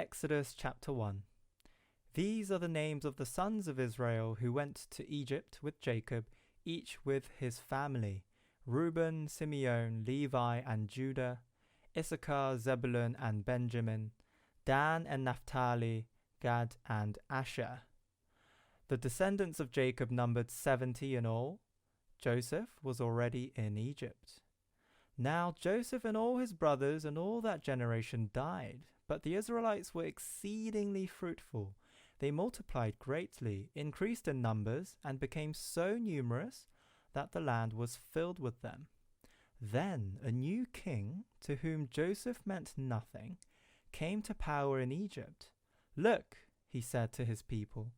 Exodus chapter 1. These are the names of the sons of Israel who went to Egypt with Jacob, each with his family: Reuben, Simeon, Levi, and Judah; Issachar, Zebulun, and Benjamin; Dan and Naphtali; Gad and Asher. The descendants of Jacob numbered 70 in all. Joseph was already in Egypt. Now Joseph and all his brothers and all that generation died, but the Israelites were exceedingly fruitful. They multiplied greatly, increased in numbers, and became so numerous that the land was filled with them. Then a new king, to whom Joseph meant nothing, came to power in Egypt. "Look," he said to his people,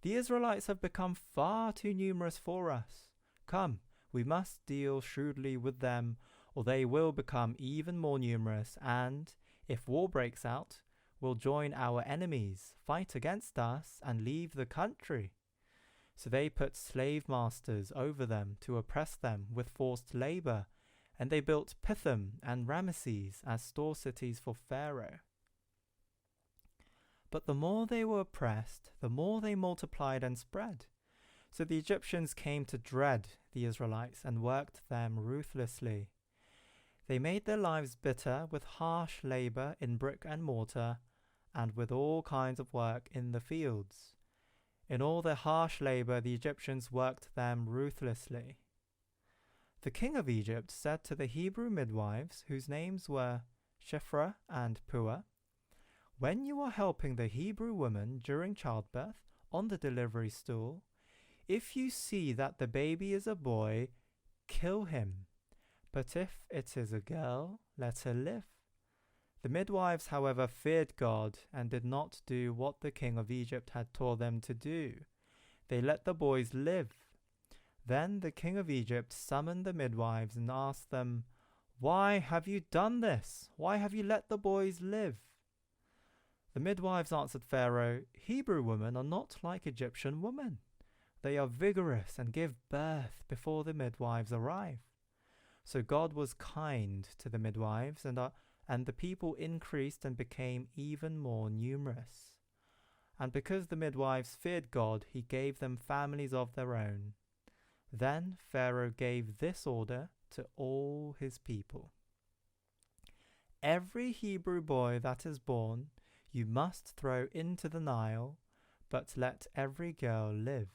"the Israelites have become far too numerous for us. Come, we must deal shrewdly with them, or they will become even more numerous, and, if war breaks out, will join our enemies, fight against us, and leave the country." So they put slave masters over them to oppress them with forced labor, and they built Pithom and Ramesses as store cities for Pharaoh. But the more they were oppressed, the more they multiplied and spread. So the Egyptians came to dread the Israelites and worked them ruthlessly. They made their lives bitter with harsh labor in brick and mortar, and with all kinds of work in the fields. In all their harsh labor the Egyptians worked them ruthlessly. The king of Egypt said to the Hebrew midwives, whose names were Shiphrah and Puah, "When you are helping the Hebrew woman during childbirth on the delivery stool, if you see that the baby is a boy, kill him. But if it is a girl, let her live." The midwives, however, feared God and did not do what the king of Egypt had told them to do. They let the boys live. Then the king of Egypt summoned the midwives and asked them, "Why have you done this? Why have you let the boys live?" The midwives answered Pharaoh, "Hebrew women are not like Egyptian women. They are vigorous and give birth before the midwives arrive." So God was kind to the midwives, and the people increased and became even more numerous. And because the midwives feared God, he gave them families of their own. Then Pharaoh gave this order to all his people: "Every Hebrew boy that is born you must throw into the Nile, but let every girl live."